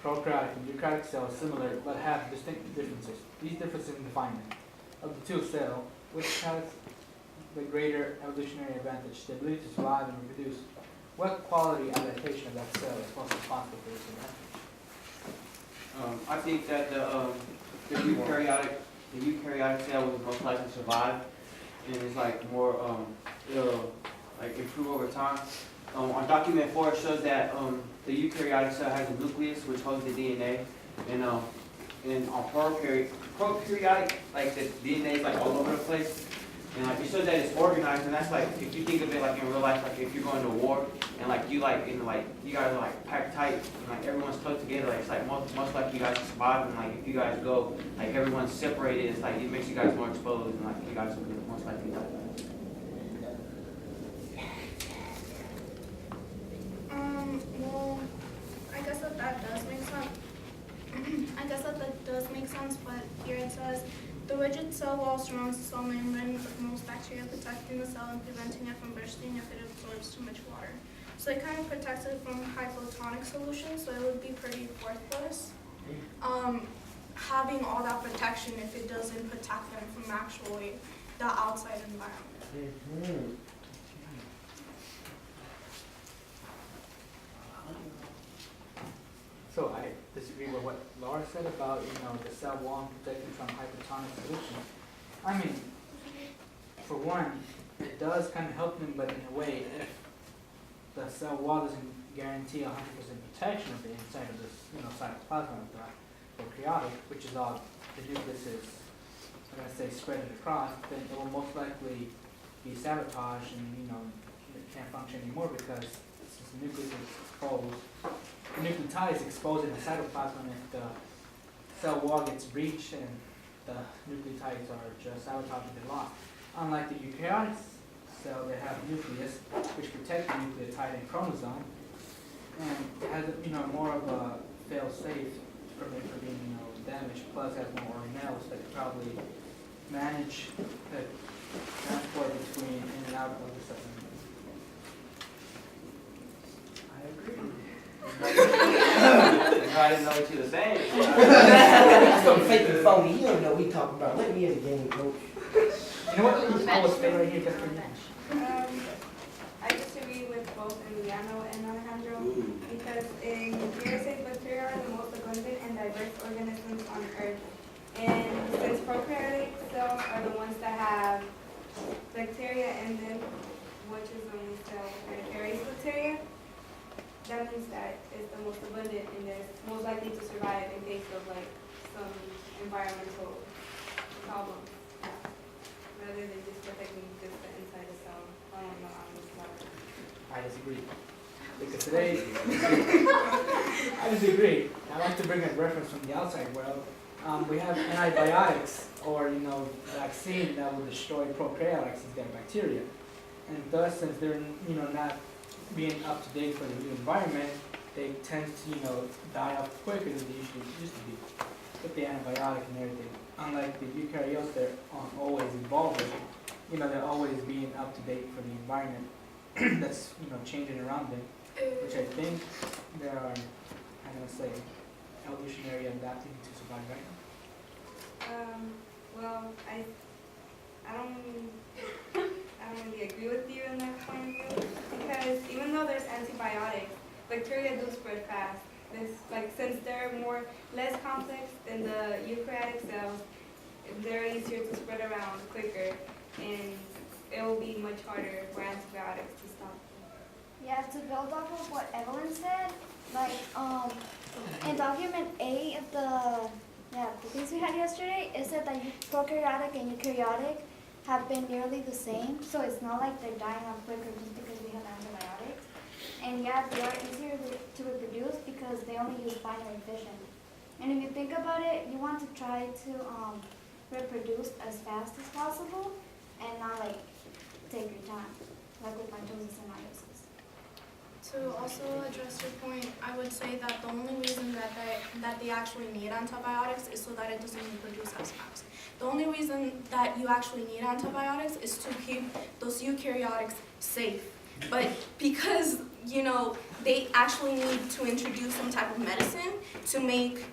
prokaryotic and eukaryotic cells similar but have distinct differences. These differences in definement of the two cells, which has the greater evolutionary advantage, the ability to survive and reproduce. What quality adaptation of that cell is most responsible for this advantage? I think that the eukaryotic cell will most likely survive, and it's like more it'll like improve over time. On document 4, it shows that the eukaryotic cell has a nucleus which holds the DNA, and on prokaryotic, like the DNA is like all over the place, and like it shows that it's organized. And that's like, if you think of it like in real life, like if you're going to war and like you guys are like packed tight and like everyone's close together, like it's like most likely you guys will survive. And like if you guys go like everyone's separated, it's like it makes you guys more exposed, and like you guys will most likely die. Well, I guess that does make sense. I guess that does make sense, but here it says, the rigid cell wall surrounds the cell membrane with most bacteria, protecting the cell and preventing it from bursting if it absorbs too much water. So it kind of protects it from hypotonic solutions, so it would be pretty worthless. Having all that protection if it doesn't protect them from actually the outside environment. So I disagree with what Laura said about, the cell wall protecting from hypertonic solution. I mean, for one, it does kind of help them, but in a way, if the cell wall doesn't guarantee 100% protection of the inside of this, cytoplasm of the prokaryotic, which is all the nucleus is, I'm going to say, spread it across, then it will most likely be sabotaged and, it can't function anymore because since the nucleus is exposed, the nucleotide is exposed in the cytoplasm, and if the cell wall gets breached and the nucleotides are just sabotaged and lost. Unlike the eukaryotic cell, they have a nucleus which protects the nucleotide and chromosome, and it has more of a fail-safe to prevent from being damaged. Plus, has more organelles that could probably manage the transport between in and out of the cell. I agree. I didn't know what you were saying. Some fake and phony. You don't know what we talking about. Let me in the game, coach. You know what? I will stay right here just for you. I disagree with both Emiliano and Alejandro because parasitic bacteria are the most abundant and diverse organisms on Earth. And since prokaryotic cells are the ones that have bacteria in them, which is the only cell that carries bacteria, that means that it's the most abundant and is most likely to survive in case of like some environmental problems, rather than just protecting just the inside the cell. I don't know on this part. I disagree. Because today, I disagree. I like to bring a reference from the outside world. We have antibiotics or vaccine that will destroy prokaryotics since they're bacteria, and thus since they're not being up to date for the new environment, they tend to die off quicker than they usually used to be with the antibiotic and everything. Unlike the eukaryotes, they're always evolving. They're always being up to date for the environment that's changing around them, which I think they are, I'm gonna say, evolutionary adapting to survive right now. Well, I don't really agree with you in that point of view, because even though there's antibiotics, bacteria do spread fast. Since they're less complex than the eukaryotic cells, they're easier to spread around quicker, and it will be much harder for antibiotics to stop them. Yeah, to build off of what Evelyn said, in document A of the things we had yesterday, it said that prokaryotic and eukaryotic have been nearly the same, so it's not like they're dying off quicker just because we have antibiotics. And yeah, they are easier to reproduce because they only use binary fission. And if you think about it, you want to try to reproduce as fast as possible and not take your time, like with mitosis and meiosis. To also address your point, I would say that the only reason that they actually need antibiotics is so that it doesn't reproduce as fast. The only reason that you actually need antibiotics is to keep those eukaryotics safe. But because, they actually need to introduce some type of medicine to make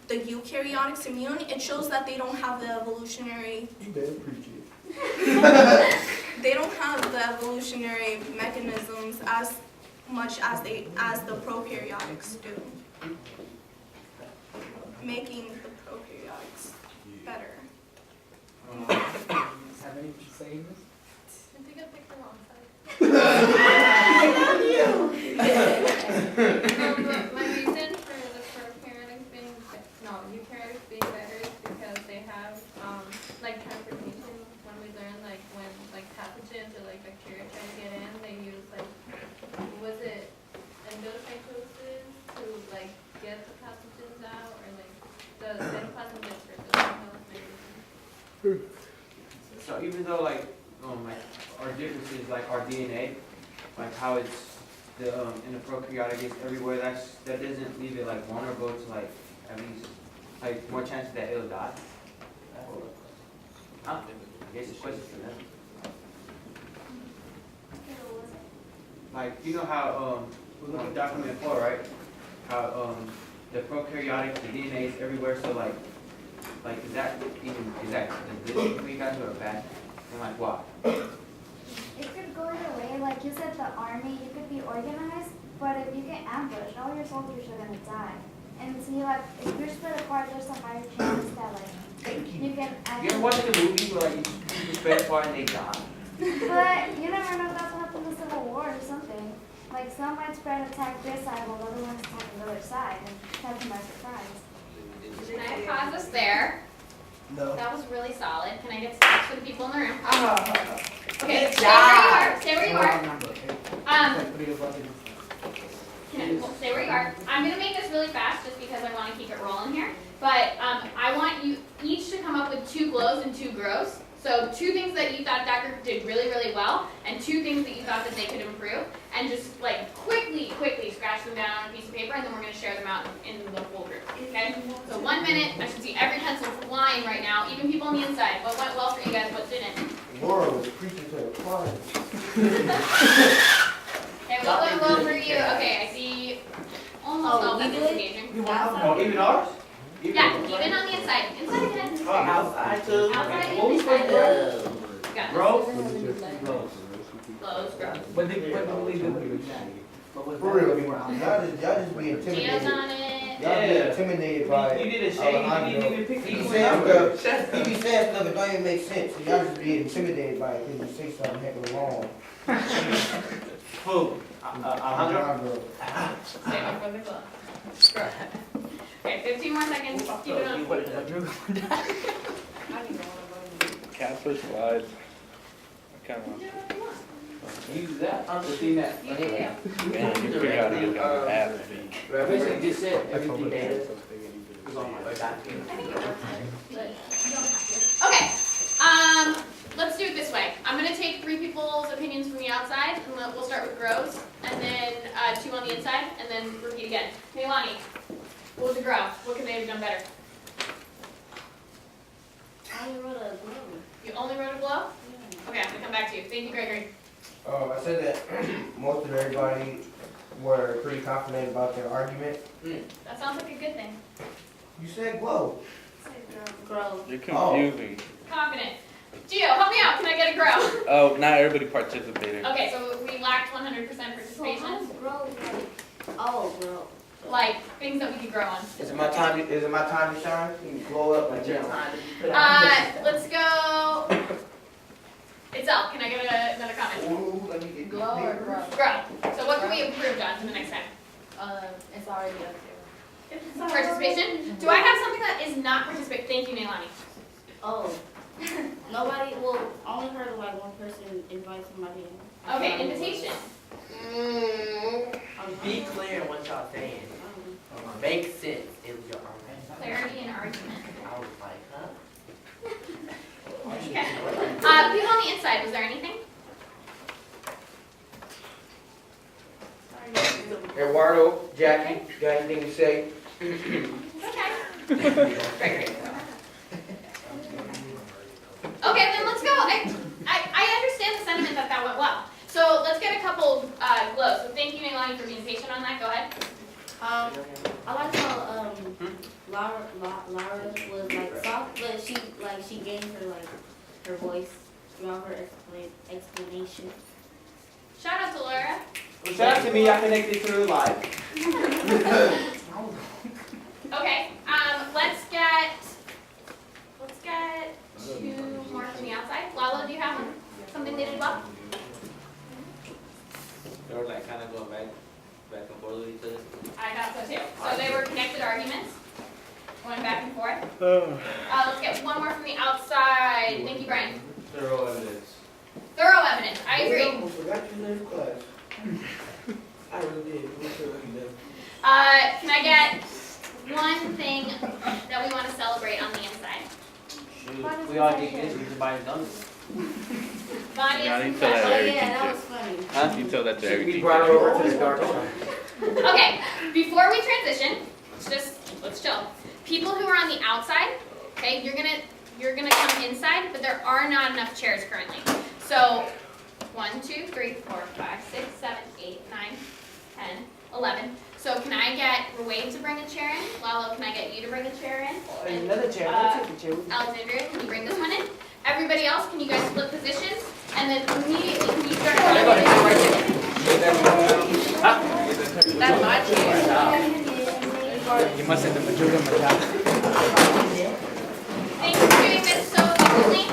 the eukaryotics immune, it shows that they don't have the evolutionary You better preach it. they don't have the evolutionary mechanisms as much as the prokaryotics do, making the prokaryotics better. Have anything to say in this? I think I picked the wrong side. But my reason for the prokaryotics being, eukaryotics being better is because they have, like transportation, when we learn, like, when, like, pathogens or, like, bacteria try to get in, they use, like, was it endocytosis to, like, get the pathogens out, or, like, the cytoplasm gets rid of them, that was my reason. So even though like our differences, like our DNA, like how it's the in the prokaryotic is everywhere, that doesn't leave it like vulnerable to like at least like more chances that it'll die. I guess it's a question for them. Like you know how on document 4, right? How the prokaryotic, the DNA is everywhere, so like is that a good thing for you guys or a bad? And like why? It could go either way. Like you said, the army, you could be organized, but if you get ambushed, all your soldiers are gonna die. And see, like, if you're split apart, there's a higher chance that, like, you can You ever watch the movie where like you spread apart and they die? But you never know if that's what happened in the Civil War or something. Like, some might spread attack this side while the other ones attack the other side and catch them by surprise. Can I pause us there? No. That was really solid. Can I get stats for the people in the room? Okay, Good stay where you are. Stay where you Small are. number, okay? Um, Like 3 of us. well, stay where you are. I'm gonna make this really fast just because I want to keep it rolling here. But I want you each to come up with 2 glows and 2 grows. So 2 things that you thought that group did really, really well, and 2 things that you thought that they could improve, and just like quickly scratch them down on a piece of paper, and then we're gonna share them out in the whole group. Okay? So 1 minute. I should see every pencil flying right now, even people on the inside. What went well for you guys? What didn't? Laura was preaching to the choir. Okay, what went well for you? Okay, I see almost all that's engaging. Oh, even ours? Yeah, even on the inside. Inside again. Outside too. Outside and What was inside. the Got it. Gross? Close, gross. But they put the lead in the exam. But with For that, real, we were y'all out. just be Gio's intimidated. on it. Y'all be intimidated by You did a shade, you Alejandro. didn't even pick He the be one. saying stuff, he be saying stuff that don't even make sense, so y'all just be intimidated by it because you say something heck of wrong. Who? Alejandro? Save it for the club. Scrub. Okay, 15 more seconds. Keep it on. Can't switch slides. I kind of want Use that, the thing that. Yeah. to. Man, you figure out you got an app. Basically just said everything that is. I think it works, but you don't have to. Okay, let's do it this way. I'm gonna take 3 people's opinions from the outside, and we'll start with grows, and then 2 on the inside, and then repeat again. Leilani, what was the grow? What could they have done better? I only wrote a glow. You only wrote a glow? Okay, I'm gonna come back to you. Thank you, Gregory. I said that most of everybody were pretty confident about their argument. That sounds like a good thing. You said glow. Grow. You're confusing. Confident. Gio, help me out. Can I get a grow? Oh, not everybody participated. Okay, so we lacked 100% participation. Grow like, oh, grow. Like things that we could grow on. Is it my time to shine? You glow up like that. Let's go. Itself, can I get another comment? Ooh, let me get Glow or grow? Grow. So what can we improve on for the next time? It's already up there. Participation? Do I have something that is not participate? Thank you, Neilani. Oh. Nobody, well, I only heard of like one person invite somebody in. Okay, invitation. Be clear in what y'all saying. Make sense in your argument. Clarity and argument. I was like, huh? Okay. People on the inside, was there anything? Eduardo, Jackie, got anything to say? Okay. Okay, then let's go. I understand the sentiment that went well. So let's get a couple glows. So thank you, Neilani, for being patient on that. Go ahead. I like how Laura was like soft, but she gained her voice throughout her explanation. Shout out to Laura. Well, shout out to me, I connected to her live. Okay, let's get 2 more from the outside. Lalo, do you have one? Something they did well? They were like kind of going back and forth with each other. I thought so too. So they were connected arguments, going back and forth. Let's get one more from the outside. Thank you, Brian. Thorough evidence. Thorough evidence. I agree. almost forgot your name class. I really did. Can I get one thing that we want to celebrate on the inside? Shoot, we all get this, we just buy a donut. Bonnie Yeah, is you tell that Oh confessing. yeah, that was funny. Huh? You tell that to every We teacher. brought her over to the dark side. Okay, before we transition, let's chill. People who are on the outside, okay, you're gonna come inside, but there are not enough chairs currently. So 1, 2, 3, 4, 5, 6, 7, 8, 9, 10, 11. So can I get Ruwaid to bring a chair in? Lalo, can I get you to bring a chair in? And, Another chair, I'll take the chair with me. Alexandria, can you bring this one in? Everybody else, can you guys split positions? And then immediately, can you start? That's my chair. You must have the Majuga Majaka. Thank you for doing this so quickly.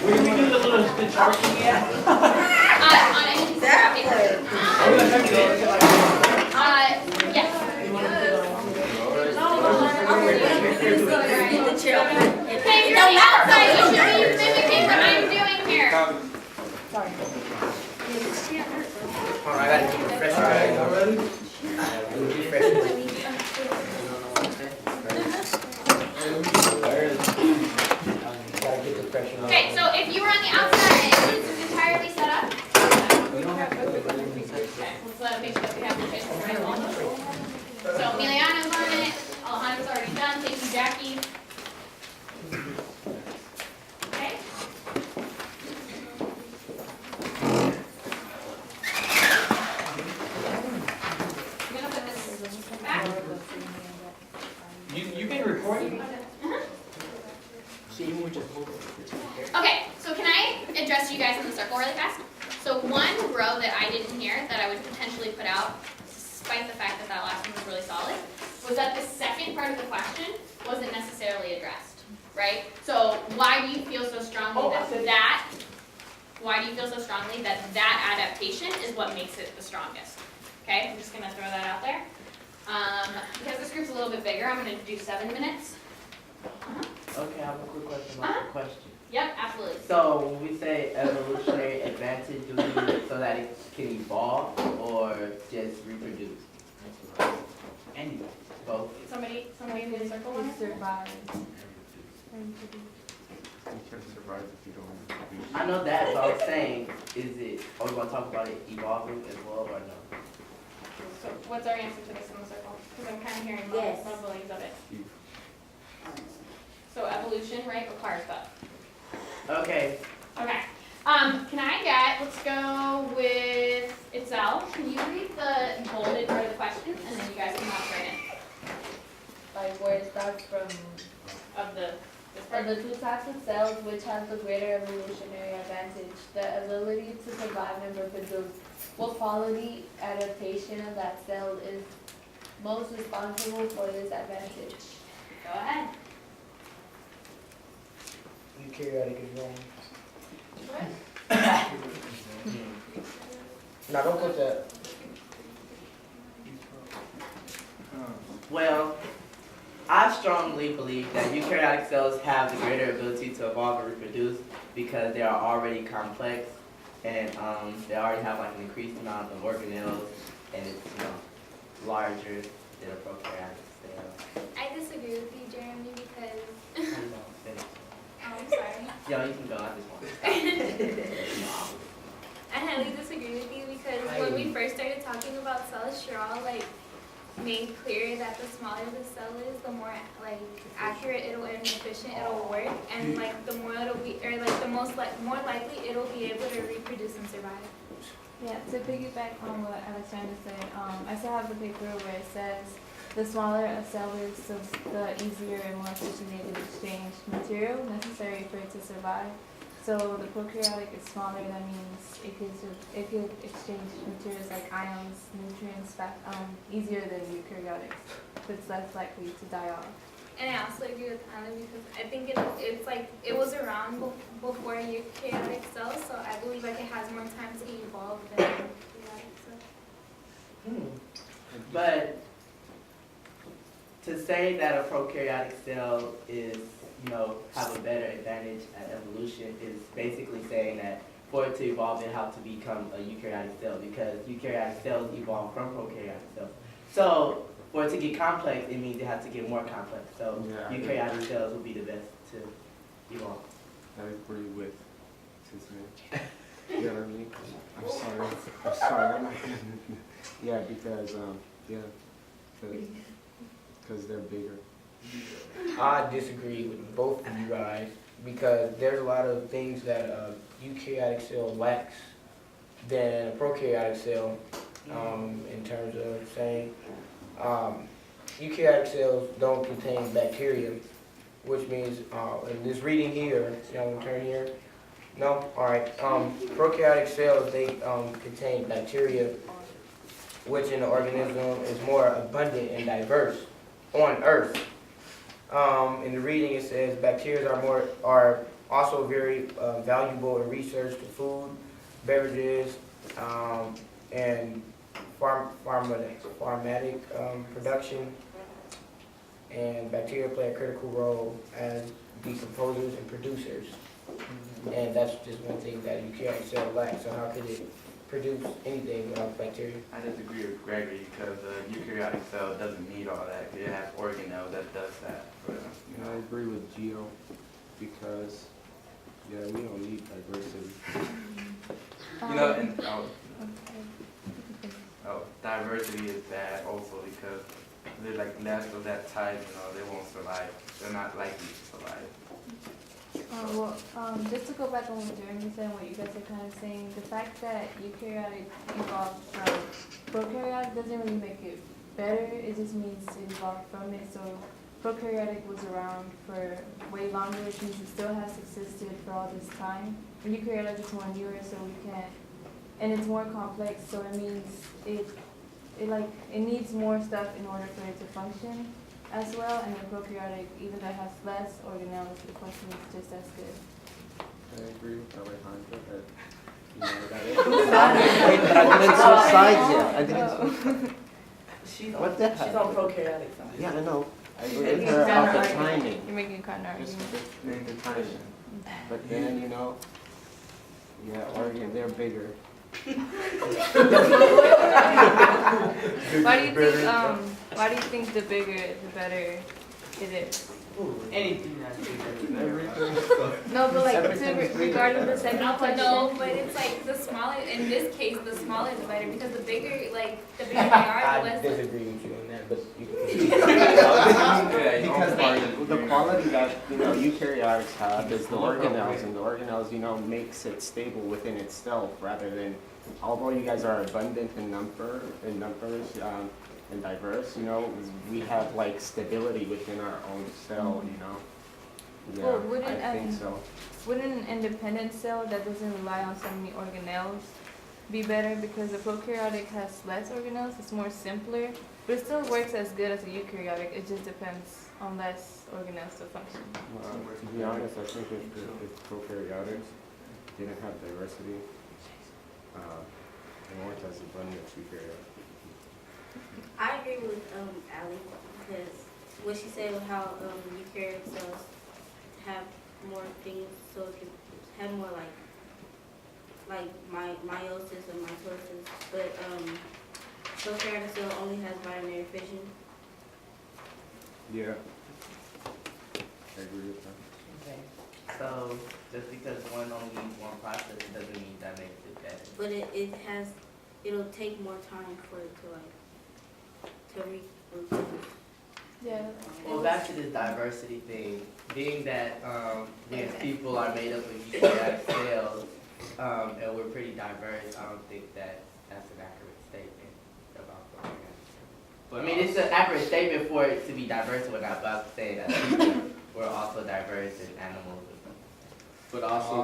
Where did we do the chart thing yet? On any piece of scrap paper. Yes. Hey, you're on the outside, you should be mimicking what I'm doing here. Alright, I gotta keep it fresh. Already? Keep it Gotta get the pressure on. Okay, so if you were on the outside and this is entirely set up, let's make sure that we have the faces right along. So Emiliano's on it, Alejandro's already done, thank you, Jackie. Okay. I'm gonna put this back. You been recording? See, we just hold it. Okay, so can I address you guys in the circle really fast? So one row that I didn't hear that I would potentially put out, despite the fact that that last one was really solid, was that the second part of the question wasn't necessarily addressed, right? So why do you feel so strongly why do you feel so strongly that adaptation is what makes it the strongest? Okay, I'm just gonna throw that out there. Because this group's a little bit bigger, I'm gonna do 7 minutes. Okay, I have a quick question about the question. Yep, absolutely. So when we say evolutionary advantage, do we mean it so that it can evolve or just reproduce? Anyway. Both. Somebody in the circle wants to survive. You can survive if you don't reproduce. I know that, so I was saying, are we gonna talk about it evolving as well or no? So what's our answer to this in the circle? Because I'm kind of hearing Yes. mumblings of it. So evolution, right, requires both. Okay. Okay. Can I get, let's go with Itzel. Can you read the bolded part of the question and then you guys can hop right in? Like where it starts from, Of this are part? the two types of cells which have the greater evolutionary advantage, the ability to survive and reproduce. What quality adaptation of that cell is most responsible for this advantage? Go ahead. Eukaryotic is wrong. What? Now don't put that. Well, I strongly believe that eukaryotic cells have the greater ability to evolve and reproduce because they are already complex and they already have like an increased amount of organelles and it's larger than a prokaryotic cell. I disagree with you, Jeremy, because I'm Yo, sorry. you can go. I just want to stop. I highly disagree with you because when we first started talking about cells, Sherall made clear that the smaller the cell is, the more accurate it'll and efficient it'll work, and the more it'll be, or the more likely it'll be able to reproduce and survive. Yeah, to piggyback on what Alexander said, I still have the paper where it says the smaller a cell is, the easier and more efficient it is to exchange material necessary for it to survive. So the prokaryotic is smaller, that means it could exchange materials like ions, nutrients, easier than eukaryotics. So it's less likely to die off. And I also agree with Anna because I think it's like it was around before eukaryotic cells, so I believe like it has more time to evolve than eukaryotic cells. But to say that a prokaryotic cell is, have a better advantage at evolution is basically saying that for it to evolve, it have to become a eukaryotic cell because eukaryotic cells evolve from prokaryotic cells. So for it to get complex, it means it has to get more complex. So eukaryotic cells will be the best to evolve. I agree with Sis. You know what I mean? I'm sorry. I'm not gonna. Yeah, because because they're bigger. I disagree with both of you guys because there's a lot of things that a eukaryotic cell lacks than a prokaryotic cell in terms of saying eukaryotic cells don't contain bacteria, which means in this reading here, see how I'm turn here? No? Alright. Prokaryotic cells, they contain bacteria, which in the organism is more abundant and diverse on Earth. In the reading it says bacteria are also very valuable in research to food, beverages, and pharmaceutical production. And bacteria play a critical role as decomposers and producers. And that's just one thing that a eukaryotic cell lacks. So how could it produce anything without bacteria? I disagree with Gregory because a eukaryotic cell doesn't need all that. It has organelle that does that for them. I agree with Gio because we don't need diversity. And diversity is bad also because they're like less of that type, they won't survive. They're not likely to survive. Just to go back on what Jeremy said and what you guys are kind of saying, the fact that eukaryotic evolved from prokaryotic doesn't really make it better. It just means it evolved from it. So prokaryotic was around for way longer, which means it still has existed for all this time. And eukaryotic is more newer, so we can't, and it's more complex, so it means it needs more stuff in order for it to function as well. And the prokaryotic, even though it has less organelles, the function is just as good. I agree with Alejandro But I didn't switch sides yet. I didn't. What the heck? She's on prokaryotic side. Yeah, I know. I agree with her about the timing. You're making kind of argument. Just the timing. But then, they're bigger. Why do you think the bigger, the better it is? Anything that's bigger. No, but regarding the second question. No, but it's like the smaller, in this case, the smaller the better because the bigger they are, the less. I disagree with you on that, but you can Because the quality that eukaryotics have is the organelles, and the organelles makes it stable within itself rather than, although you guys are abundant in numbers and diverse, we have stability within our own cell, Yeah, Well, I think so. Wouldn't an independent cell that doesn't rely on so many organelles be better because the prokaryotic has less organelles, it's more simpler, but it still works as good as a eukaryotic, it just depends on less organelles to function. To be honest, I think if prokaryotics didn't have diversity, they weren't as abundant as eukaryotics. I agree with Allie because what she said with how eukaryotic cells have more things, so it can have more like meiosis and mitosis, but prokaryotic cell only has binary fission. Yeah, I agree with that. Okay. So just because one only needs one process, it doesn't mean that makes it better. But it'll take more time for it to reproduce. Yeah. Well, back to this diversity thing, being that we as people are made up of eukaryotic cells, and we're pretty diverse, I don't think that that's an accurate statement about the organic. But I mean, it's an accurate statement for it to be diverse, what I'm about to say, that we're also diverse in animals, but also